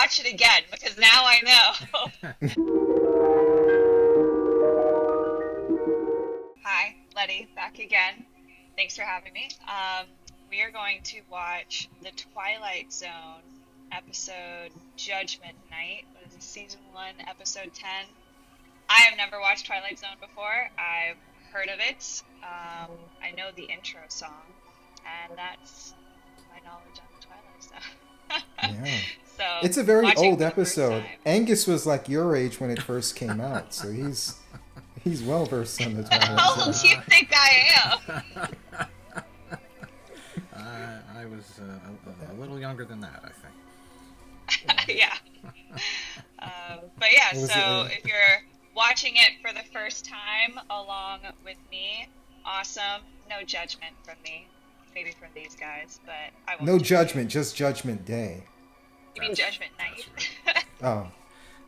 watch it again because now I know. Hi, Letty, back again. Thanks for having me. We are going to watch the Twilight Zone episode Judgment Night. What is it, season 1, episode 10? I have never watched Twilight Zone before. I've heard of it. I know the intro song, and that's my knowledge on the Twilight Zone. Yeah. So it's a very watching old for the first episode. time. Angus was like your age when it first came out, so he's well versed on the Twilight How Zone. old do you think I am? I was a little younger than that, I think. Yeah. But yeah, Was so it, if you're watching it for the first time along with me, awesome. No judgment from me. Maybe from these guys, but I won't. No judge judgment, just Judgment Day. You mean Judgment Night? Right. Oh,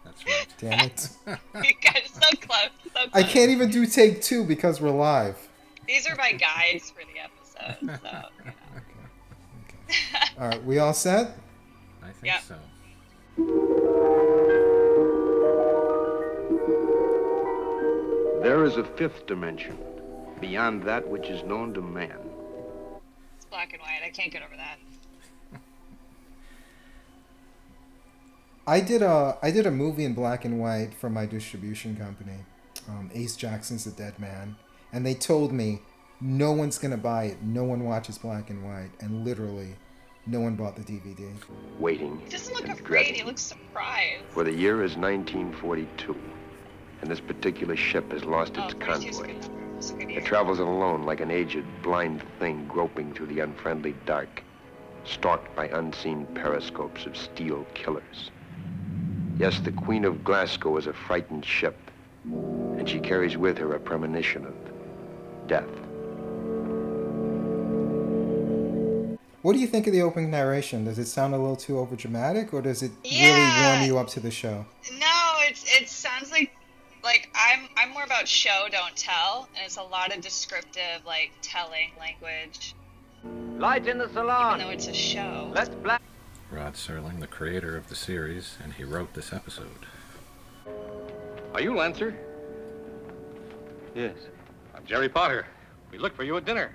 That's right. damn it. You guys are so close, so close. I can't even do take 2 because we're live. These are my guides for the episode, so, you know. Okay. All right, we all set? I think Yeah. so. There is a fifth dimension, beyond that which is known to man. It's black and white. I can't get over that. I did a movie in black and white for my distribution company, Ace Jackson's The Dead Man, and they told me no one's gonna buy it. No one watches black and white, and literally, no one bought the DVD. Waiting He doesn't look and afraid. dreading. He looks surprised. For the year is 1942, and this particular ship has lost its 42 is a convoy. good number. It's a good year. It travels alone like an aged, blind thing groping through the unfriendly dark, stalked by unseen periscopes of steel killers. Yes, the Queen of Glasgow is a frightened ship, and she carries with her a premonition of death. What do you think of the opening narration? Does it sound a little too overdramatic, or does it really Yeah. warm you up to the show? No, it sounds like I'm more about show don't tell, and it's a lot of descriptive like telling language, Light in the even salon. though it's a show. Let's black. Rod Serling, the creator of the series, and he wrote this episode. Are you Lancer? Yes. I'm Jerry Potter. We looked for you at dinner.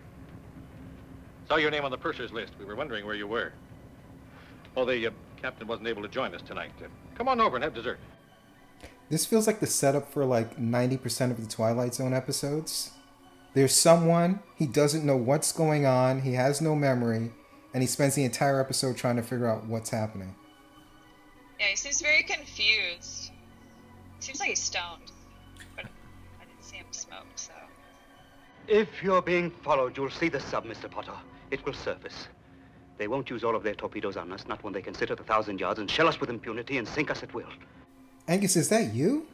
Saw your name on the purser's list. We were wondering where you were. Oh, the captain wasn't able to join us tonight. Come on over and have dessert. This feels like the setup for like 90% of the Twilight Zone episodes. There's someone, he doesn't know what's going on, he has no memory, and he spends the entire episode trying to figure out what's happening. Yeah, he seems very confused. Seems like he's stoned, but I didn't see him smoke, so. If you're being followed, you'll see the sub, Mr. Potter. It will surface. They won't use all of their torpedoes on us, not when they can sit at 1,000 yards and shell us with impunity and sink us at will. Angus, is that you?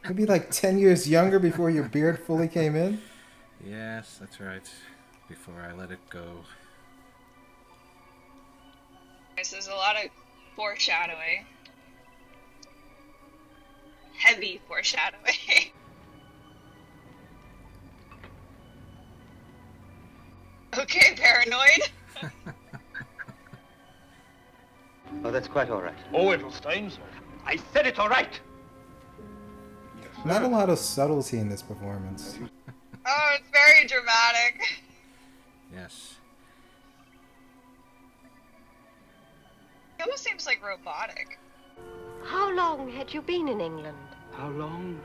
You'd be like 10 years younger before your beard fully came in? Yes, that's right. Before I let it go. Okay, so there's a lot of foreshadowing. Heavy foreshadowing. Okay, paranoid. Oh, that's quite all right. Oh, Edelsteins. I said it all right! Not a lot of subtlety in this performance. Oh, it's very dramatic. Yes. It almost seems like robotic. How long had you been in England? How long?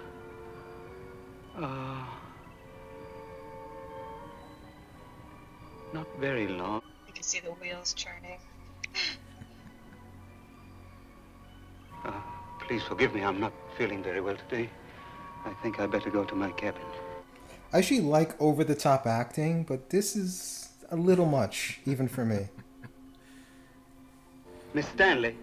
Not very long. You can see the wheels churning. Please forgive me, I'm not feeling very well today. I think I better go to my cabin. I actually like over-the-top acting, but this is a little much, even for me. Miss Stanley.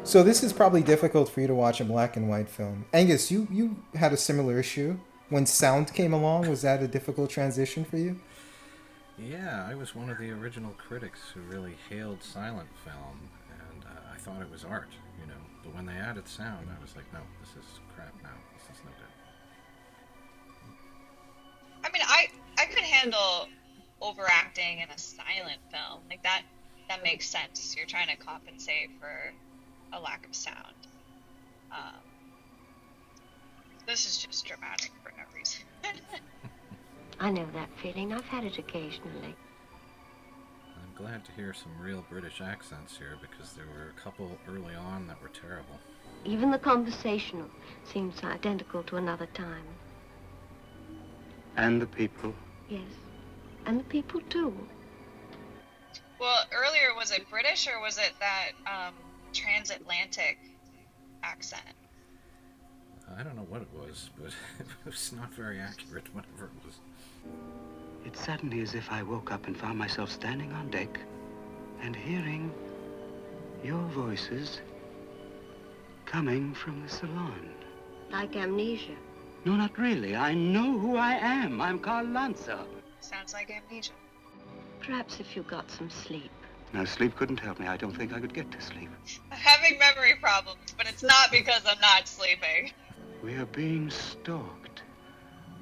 So this is probably difficult for you to watch a black and white film. Angus, you had a similar issue. When sound came along, was that a difficult transition for you? Yeah, I was one of the original critics who really hailed silent film, and I thought it was art, you know. But when they added sound, I was like, no, this is crap now. This is no good. I mean, I could handle overacting in a silent film. Like that makes sense. You're trying to compensate for a lack of sound. This is just dramatic for no reason. I know that feeling. I've had it occasionally. I'm glad to hear some real British accents here, because there were a couple early on that were terrible. Even the conversational seems identical to another time. And the people. Yes. And the people, too. Well, earlier, was it British or was it that transatlantic accent? I don't know what it was, but it was not very accurate, whatever it was. It's suddenly as if I woke up and found myself standing on deck and hearing your voices coming from the salon. Like amnesia. No, not really. I know who I am. I'm Carl Lanser. Sounds like amnesia. Perhaps if you got some sleep. No, sleep couldn't help me. I don't think I could get to sleep. I'm having memory problems, but it's not because I'm not sleeping. We are being stalked.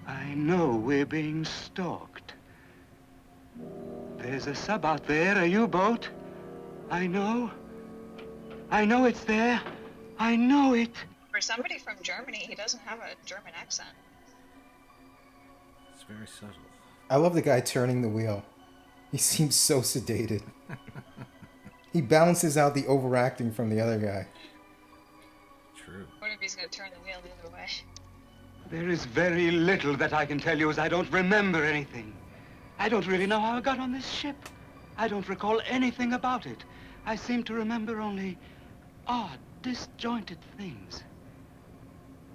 I know we're being stalked. There's a sub out there, a U-boat. I know. I know it's there. I know it. For somebody from Germany, he doesn't have a German accent. It's very subtle. I love the guy turning the wheel. He seems so sedated. He balances out the overacting from the other guy. True. What if he's going to turn the wheel the other way? There is very little that I can tell you, as I don't remember anything. I don't really know how I got on this ship. I don't recall anything about it. I seem to remember only odd, disjointed things.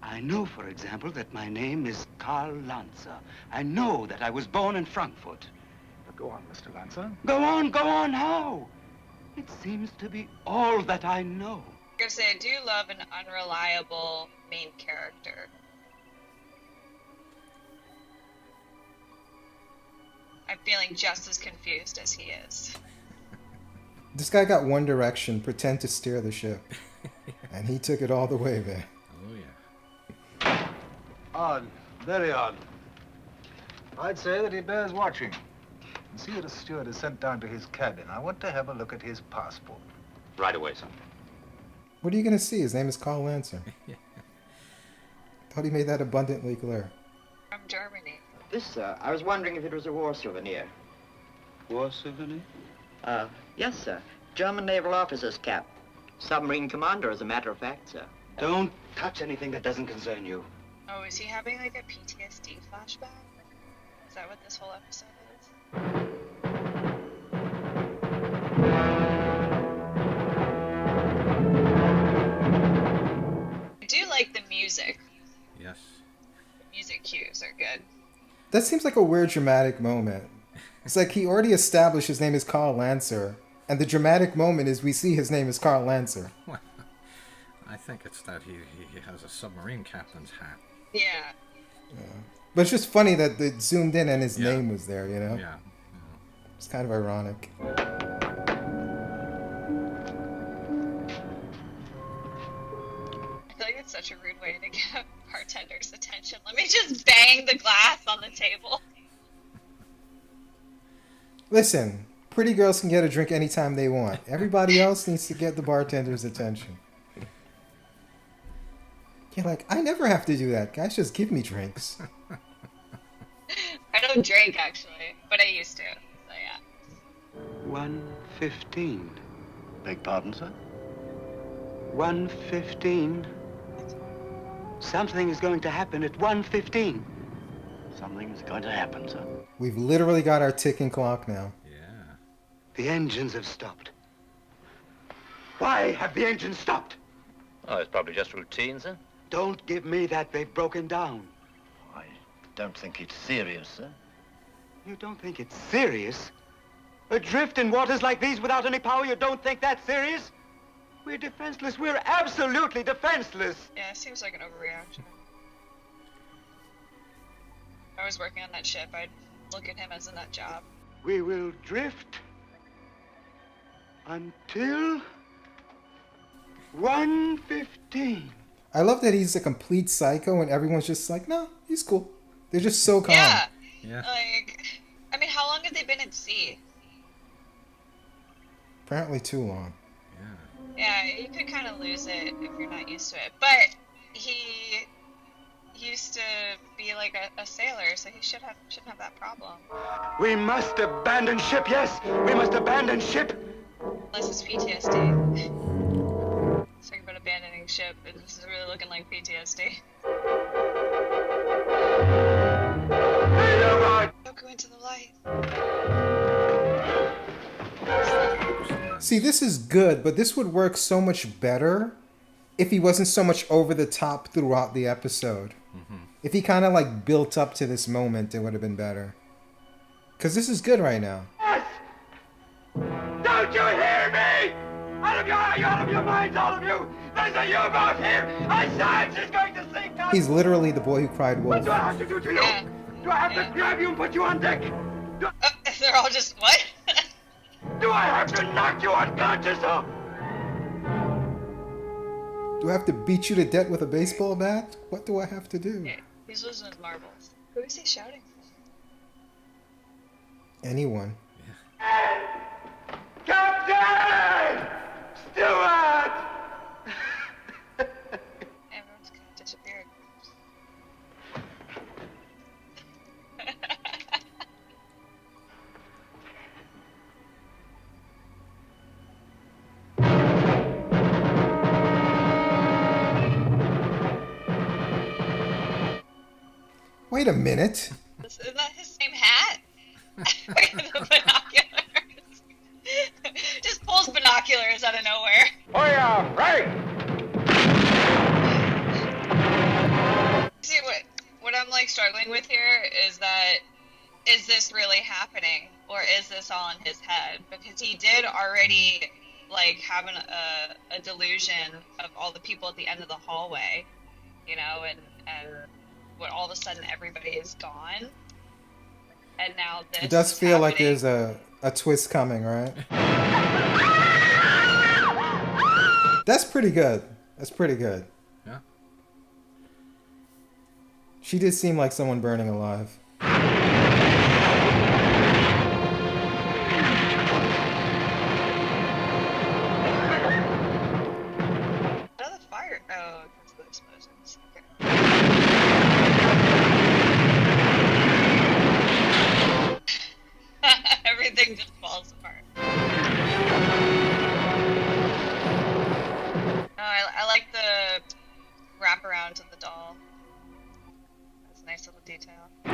I know, for example, that my name is Carl Lanser. I know that I was born in Frankfurt. Go on, Mr. Lanser. Go on, how? It seems to be all that I know. I'm going to say, I do love an unreliable main character. I'm feeling just as confused as he is. This guy got one direction, pretend to steer the ship. And he took it all the way there. Oh, yeah. Odd. Very odd. I'd say that he bears watching. And see that a steward is sent down to his cabin. I want to have a look at his passport. Right away, sir. What are you going to see? His name is Carl Lanser. Thought he made that abundantly clear. From Germany. This, I was wondering if it was a war souvenir. War souvenir? Yes, sir. German naval officer's cap. Submarine commander, as a matter of fact, sir. Don't touch anything that doesn't concern you. Oh, is he having like a PTSD flashback? Is that what this whole episode is? I do like the music. Yes. The music cues are good. That seems like a weird dramatic moment. It's like he already established his name is Carl Lanser, and the dramatic moment is we see his name is Carl Lanser. Well, I think it's that he has a submarine captain's hat. Yeah. But it's just funny that it zoomed in and his name was there, you know? Yeah. It's kind of ironic. I feel like it's such a rude way to get bartender's attention. Let me just bang the glass on the table. Listen, pretty girls can get a drink anytime they want. Everybody else needs to get the bartender's attention. You're like, I never have to do that. Guys just give me drinks. I don't drink, actually, but I used to, so yeah. 1:15. Beg pardon, sir? 1:15. Something is going to happen at 1:15. Something's going to happen, sir. We've literally got our ticking clock now. Yeah. The engines have stopped. Why have the engines stopped? Oh, it's probably just routine, sir. Don't give me that. They've broken down. I don't think it's serious, sir. You don't think it's serious? Adrift in waters like these without any power, you don't think that's serious? We're defenseless. We're absolutely defenseless. Yeah, it seems like an overreaction. If I was working on that ship, I'd look at him as a nut job. We will drift until 1:15. I love that he's a complete psycho and everyone's just like, no, he's cool. They're just so calm. Yeah. Yeah. Like, I mean, how long have they been at sea? Apparently too long. Yeah, you could kind of lose it if you're not used to it. But he used to be like a sailor, so he shouldn't have that problem. We must abandon ship, yes! We must abandon ship! Unless it's PTSD. Talking about abandoning ship, this is really looking like PTSD. Don't go into the light. See, this is good, but this would work so much better if he wasn't so much over the top throughout the episode. If he kind of like built up to this moment, it would have been better. Because this is good right now. Yes! Don't you hear me? Out of your minds, all of you! There's a U-boat here! I saw it! She's going to sink us! He's literally the boy who cried wolf. What do I have to do to you? Yeah. Do I have to grab you and put you on deck? They're all just, what? Do I have to knock you unconscious? Oh? Do I have to beat you to death with a baseball bat? What do I have to do? Yeah, he's losing his marbles. Who is he shouting for? Anyone. Captain! Stewart! Everyone's kind of disappeared. Wait a minute. Isn't that his same hat? With the binoculars. Just pulls binoculars out of nowhere. Oh yeah, right! See, what I'm like struggling with here is that, is this really happening? Or is this all in his head? Because he did already like have a delusion of all the people at the end of the hallway, you know, and what all of a sudden everybody is gone. And now this It does is feel like happening. there's a twist coming, right? That's pretty good. That's pretty good. Yeah. She did seem like someone burning alive. Another fire. Oh, because of the explosions. Okay. Everything just falls apart. I like the wraparound of the doll. That's a nice little detail. Yeah,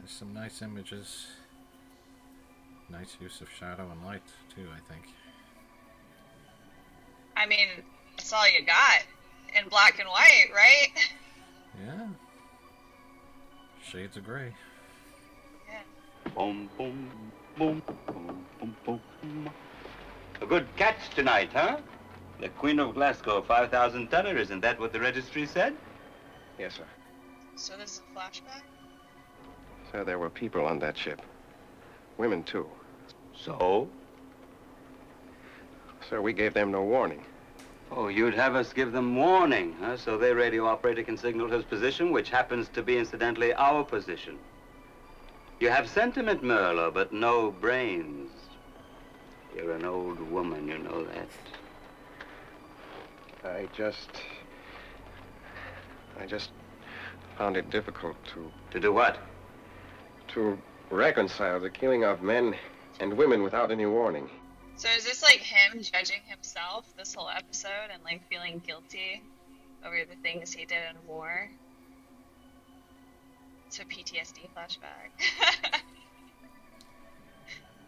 some nice images. Nice use of shadow and light, too, I think. I mean, that's all you got in black and white, right? Yeah. Shades of gray. Yeah. Boom, boom, boom, boom, boom, boom. A good catch tonight, huh? The Queen of Glasgow 5,000 tonner, isn't that what the registry said? Yes, sir. So this is a flashback? Sir, there were people on that ship. Women, too. So? Sir, we gave them no warning. Oh, you'd have us give them warning, huh? So their radio operator can signal his position, which happens to be, incidentally, our position. You have sentiment, Merlo, but no brains. You're an old woman, you know that. I just found it difficult To do what? to reconcile the killing of men and women without any warning. So is this like him judging himself this whole episode and like feeling guilty over the things he did in war? It's a PTSD flashback.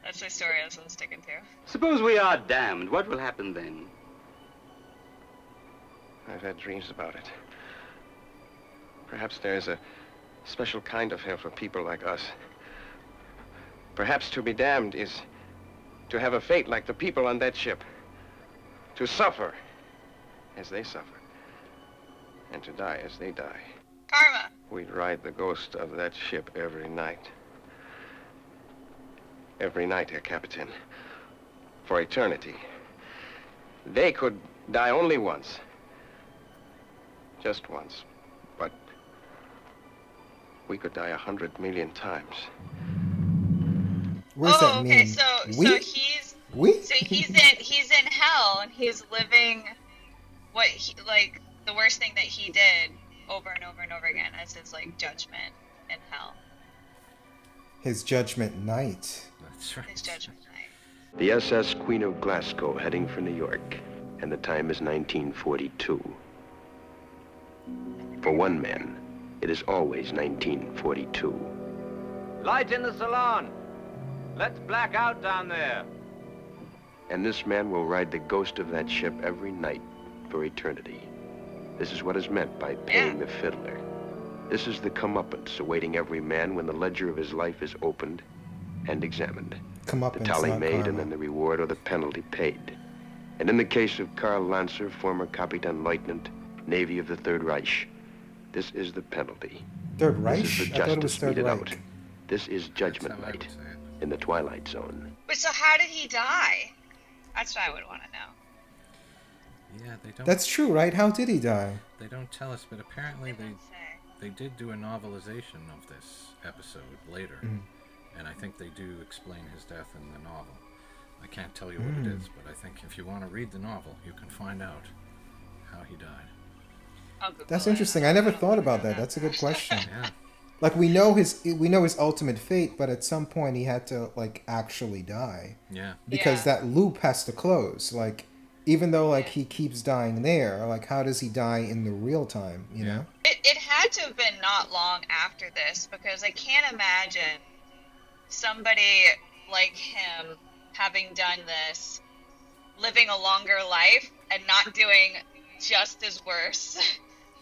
That's the story I was sticking to. Suppose we are damned. What will happen then? I've had dreams about it. Perhaps there's a special kind of hell for people like us. Perhaps to be damned is to have a fate like the people on that ship. To suffer as they suffer. And to die as they die. Karma. We'd ride the ghost of that ship every night. Every night, Herr Captain. For eternity. They could die only once. Just once. But We could die 100 million times. What does that okay, mean? so We? he's We? so he's in hell and he's living what he, like the worst thing that he did over and over and over again as his like judgment in hell. His judgment night. That's right. His judgment night. The SS Queen of Glasgow heading for New York, and the time is 1942. For one man, it is always 1942. Light in the salon. Let's black out down there. And this man will ride the ghost of that ship every night for eternity. This is what is meant by paying the fiddler. This is the comeuppance awaiting every man when the ledger of his life is opened and examined. Comeuppance, The tally not made karma. and then the reward or the penalty paid. And in the case of Carl Lanser, former Kapitan Leutnant, Navy of the Third Reich, this is the penalty. Third Reich? This is the I thought it was justice Third meted Reich. out. This is Judgment That's how I Night would say it. in the Twilight Zone. But so how did he die? That's what I would want to know. Yeah, they don't. That's true, right? How did he die? They don't tell us, but apparently They don't say. they did do a novelization of this episode later, and I think they do explain his death in the novel. I can't tell you what it is, but I think if you want to read the novel, you can find out how he died. I'll Google That's it. interesting. I never thought about that. That's a good question. Yeah. Like we know his ultimate fate, but at some point he had to like actually die Yeah. because Yeah. that loop has to close. Like even though like he keeps dying there, like how does he die in the real time? You know? It had to have been not long after this because I can't imagine somebody like him having done this, living a longer life and not doing just as worse.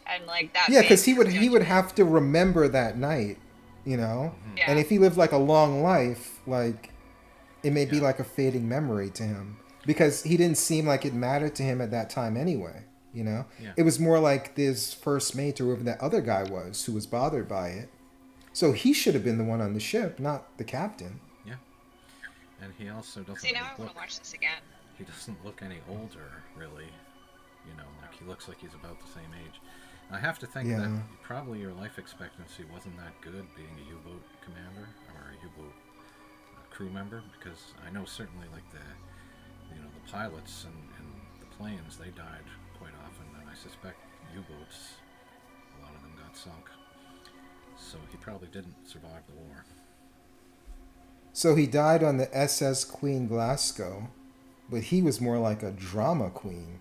And like that. Yeah, because being his he would judgment. have to remember that night, you know. Yeah. And if he lived like a long life, like it may be like a fading memory to him because he didn't seem like it mattered to him at that time anyway. You know, Yeah. it was more like this first mate or whoever that other guy was who was bothered by it. So he should have been the one on the ship, not the captain. Yeah. And he also doesn't See, now I want look. to watch this again. He doesn't look any older, really. You know, like he looks like he's about the same age. I have to think that probably your life expectancy wasn't that good being a U-boat commander or a U-boat crew member, because I know certainly like the pilots and the planes, they died quite often, and I suspect U-boats, a lot of them got sunk. So he probably didn't survive the war. So he died on the SS Queen Glasgow, but he was more like a drama queen.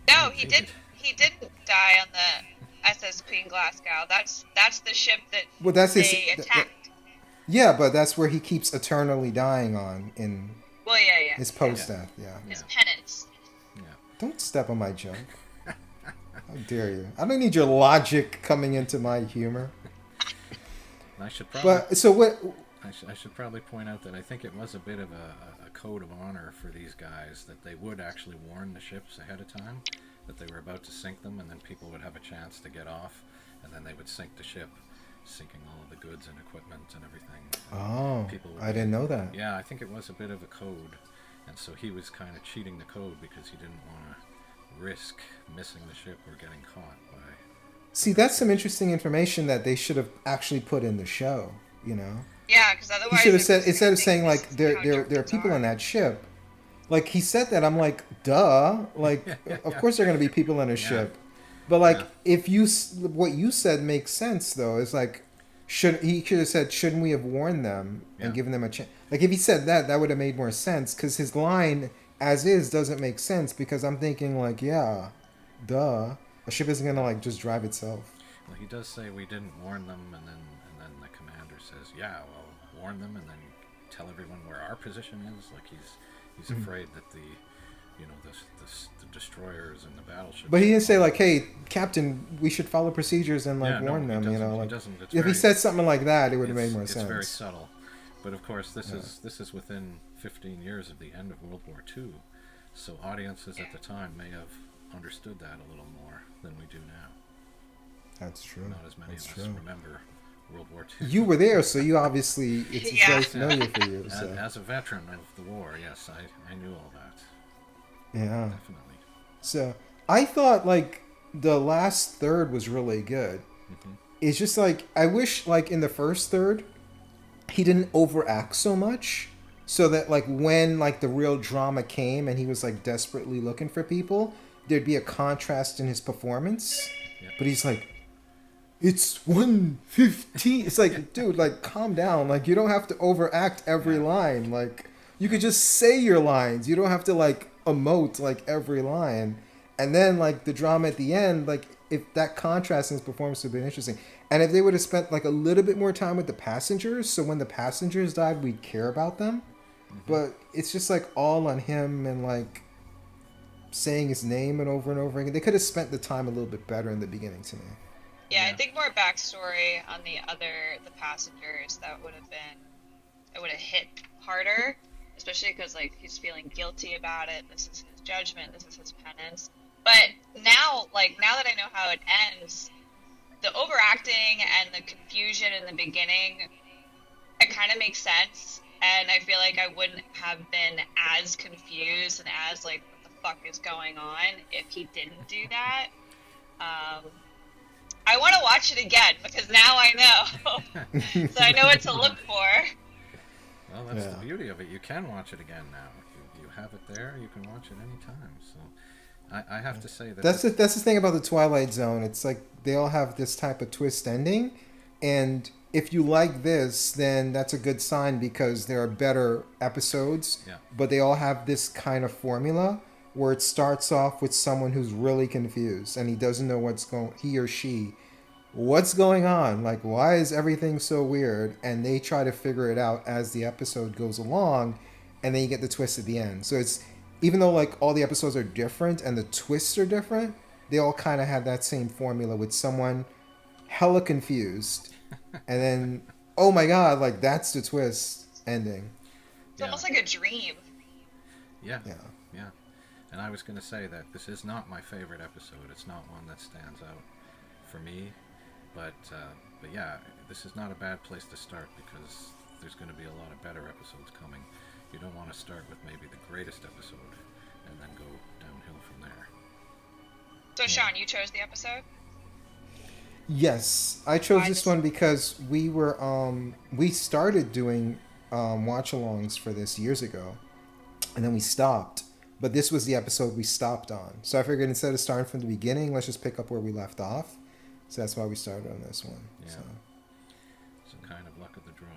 No, he didn't. He didn't die on the SS Queen Glasgow. That's the ship that Well, that's his. they attacked. Yeah, but that's where he keeps eternally dying on in Well, yeah. his post-death. Yeah. His penance. Yeah. Don't step on my joke. How dare you? I don't need your logic coming into my humor. And I should probably. But so what? I should probably point out that I think it was a bit of a code of honor for these guys that they would actually warn the ships ahead of time that they were about to sink them, and then people would have a chance to get off, and then they would sink the ship, sinking all of the goods and equipment and everything. Oh, People would I didn't know that. Yeah, I think it was a bit of a code, and so he was kind of cheating the code because he didn't want to risk missing the ship or getting caught by. See, that's some interesting information that they should have actually put in the show. You know. Yeah, because He otherwise should have it said was instead of gonna saying think like this is there how are Germans people are. on that ship. Like he said that, I'm like, duh. Like, of course there are going to be people on a ship. But like, if you what you said makes sense though. It's like, should have said, shouldn't we have warned them and given them a chance? Like if he said that, that would have made more sense because his line as is doesn't make sense because I'm thinking like, yeah, duh. A ship isn't going to like just drive itself. Well, he does say we didn't warn them, and then the commander says, yeah, well, warn them, and then tell everyone where our position is. Like he's afraid that the destroyers and the battleships. But he didn't say like, "Hey, Captain, we should follow procedures and like warn them." You know, He like doesn't. It's if he very- said something like that, it would have made more It's sense. very subtle, but of course, this is within 15 years of the end of World War II, so audiences at the time may have understood that a little more than we do now. That's true. Not as many That's of true. us remember World War II. You were there, so you obviously it's very Yeah. familiar for you. As, So. as a veteran of the war, yes, I knew all that. Yeah. Definitely. So I thought like the last third was really good. It's just like, I wish, like, in the first third, he didn't overact so much, so that, like, when, like, the real drama came and he was, like, desperately looking for people, there'd be a contrast in his performance. Yep. But he's like, it's 1:15. It's like, dude, like, calm down. Like, you don't have to overact every line. Like, you could just say your lines. You don't have to, like, emote, like, every line. And then, like, the drama at the end, like, if that contrast in his performance would have been interesting. And if they would have spent, like, a little bit more time with the passengers, so when the passengers died, we'd care about them. But it's just, like, all on him and, like, saying his name and over again. They could have spent the time a little bit better in the beginning to me. Yeah, I think more backstory on the passengers, that would have hit harder, especially because, like, he's feeling guilty about it. This is his judgment. This is his penance. But now that I know how it ends, the overacting and the confusion in the beginning, it kind of makes sense. And I feel like I wouldn't have been as confused and as, like, what the fuck is going on if he didn't do that. I want to watch it again because now I know. So I know what to look for. Well, that's the beauty of it. You can watch it again now. You have it there. You can watch it anytime. So I have to say that that's the thing about the Twilight Zone. It's like they all have this type of twist ending, and if you like this, then that's a good sign because there are better episodes. Yeah. But they all have this kind of formula where it starts off with someone who's really confused and he doesn't know what's going on, like, why is everything so weird, and they try to figure it out as the episode goes along, and then you get the twist at the end. So it's, even though, like, all the episodes are different and the twists are different, they all kind of have that same formula with someone hella confused and then, oh my god, like, that's the twist ending. It's almost like a dream. Yeah. And I was going to say that this is not my favorite episode. It's not one that stands out for me. But yeah, this is not a bad place to start because there's going to be a lot of better episodes coming. You don't want to start with maybe the greatest episode and then go downhill from there. So, Sean, you chose the episode? Yes, I chose this one because we started doing watch-alongs for this years ago, and then we stopped. But this was the episode we stopped on. So I figured instead of starting from the beginning, let's just pick up where we left off. So that's why we started on this one. Yeah. So kind of luck of the draw.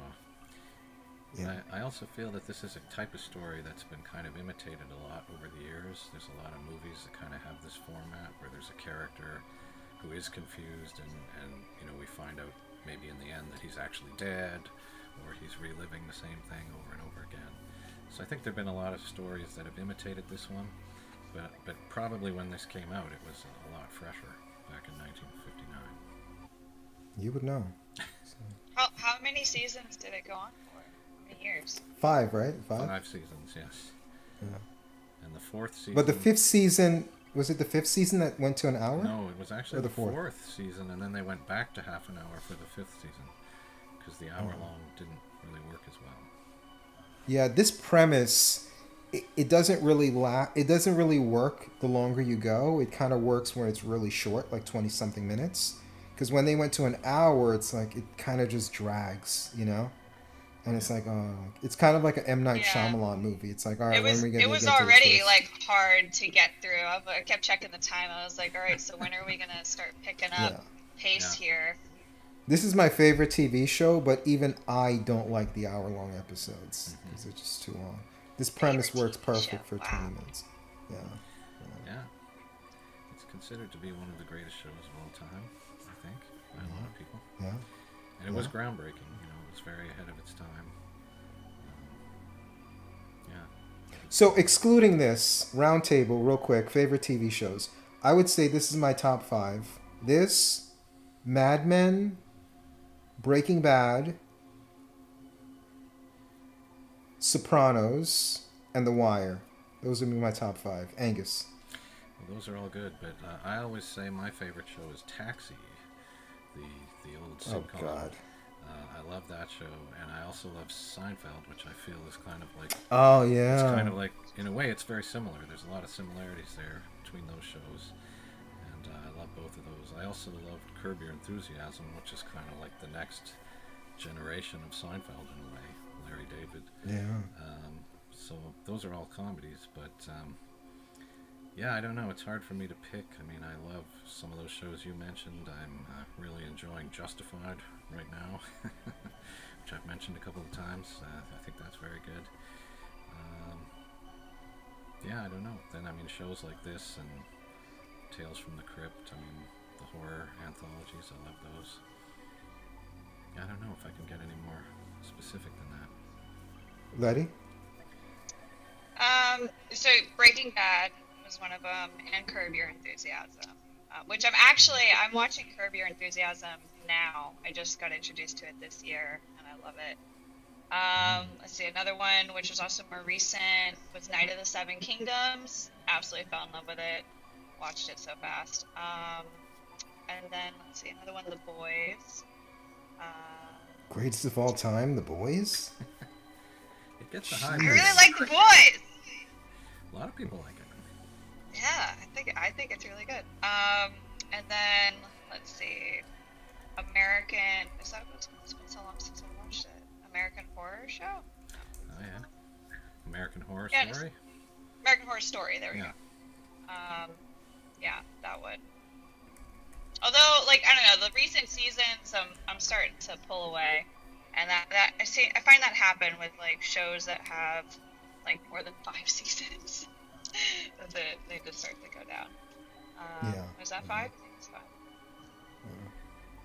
Yeah. I also feel that this is a type of story that's been kind of imitated a lot over the years. There's a lot of movies that kind of have this format where there's a character who is confused and you know, we find out maybe in the end that he's actually dead or he's reliving the same thing over and over again. So I think there have been a lot of stories that have imitated this one, but probably when this came out, it was a lot fresher back in 1959. You would know. So. How many seasons did it go on for? How many years? 5, right? 5 seasons, yes. Yeah. And the 4th season... But the 5th season... Was it the 5th season that went to an hour? No, it was actually the 4th 4th season, and then they went back to half an hour for the 5th season, because the hour-long didn't really work as well. Yeah, this premise, it doesn't really it doesn't really work the longer you go. It kind of works when it's really short, like 20-something minutes. Because when they went to an hour, it's like, it kind of just drags, you know? And it's like, oh, it's kind of like an M. Night Shyamalan movie. It's like, all right, when are we going to get to It was already, like, hard to get through. I kept checking the time. I was like, all right, so when are we going to start picking up pace here? This is my favorite TV show, but even I don't like the hour-long episodes because they're just too long. This premise works perfect for 20 minutes. Yeah. It's considered to be one of the greatest shows of all time, I think, by a lot of people. Yeah. And it was groundbreaking. You know, it was very ahead of its time. So excluding this, round table, real quick, favorite TV shows. I would say this is my top 5. This, Mad Men, Breaking Bad, Sopranos, and The Wire. Those would be my top 5. Angus. Well, those are all good, but I always say my favorite show is Taxi, the old sitcom. Oh, God. I love that show, and I also love Seinfeld, which I feel is kind of like... Oh, yeah. It's kind of like, in a way, it's very similar. There's a lot of similarities there between those shows, and I love both of those. I also loved Curb Your Enthusiasm, which is kind of like the next generation of Seinfeld in a way. Larry David. Yeah. So those are all comedies, but yeah, I don't know. It's hard for me to pick. I mean, I love some of those shows you mentioned. I'm really enjoying Justified right now, which I've mentioned a couple of times. I think that's very good. Yeah, I don't know. Then, I mean, shows like this and Tales from the Crypt, I mean, the horror anthologies, I love those. I don't know if I can get any more specific than that. Letty? So Breaking Bad was one of them, and Curb Your Enthusiasm, which I'm watching Curb Your Enthusiasm now. I just got introduced to it this year, and I love it. Let's see, another one, which was also more recent, was Night of the Seven Kingdoms. Absolutely fell in love with it. Watched it so fast. And then, let's see, another one, The Boys. Greatest of all time, The Boys? It gets a high. I really like The Boys! A lot of people like it. Yeah, I think it's really good. And then, let's see, American, it's been so long since I watched it. American Horror Show? Oh, yeah. American Horror Story? American Horror Story, there we go. Yeah, that one. Although, like, I don't know, the recent seasons, I'm starting to pull away. And I find that happen with, like, shows that have, like, more than 5 seasons. They just start to go down. Was that 5? I think it's 5.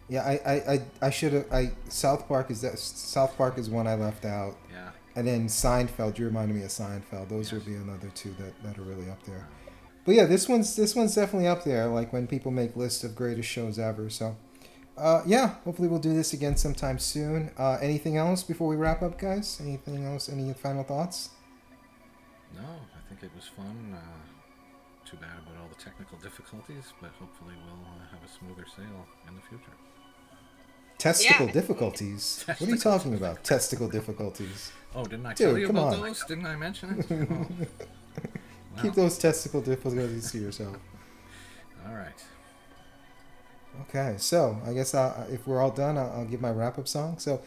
Yeah, I should have. South Park is one I left out. Yeah. And then Seinfeld. You reminded me of Seinfeld. Those would be another two that are really up there. But yeah, this one's definitely up there. Like when people make lists of greatest shows ever. So, yeah. Hopefully we'll do this again sometime soon. Anything else before we wrap up, guys? Anything else? Any final thoughts? No, I think it was fun. Too bad about all the technical difficulties, but hopefully we'll have a smoother sail in the future. Testicle difficulties? What are you talking about? Testicle difficulties? Oh, didn't I tell you about on. those? Didn't I mention it? Oh. Wow. Keep those testicle difficulties to yourself. All right. Okay, so I guess if we're all done, I'll give my wrap-up song. So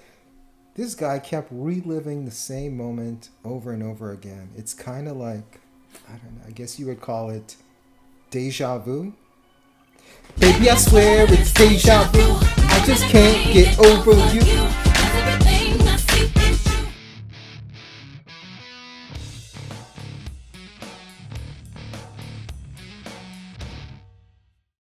this guy kept reliving the same moment over and over again. It's kind of like, I don't know, I guess you would call it deja vu. Baby, I swear it's deja vu. I just can't get over you.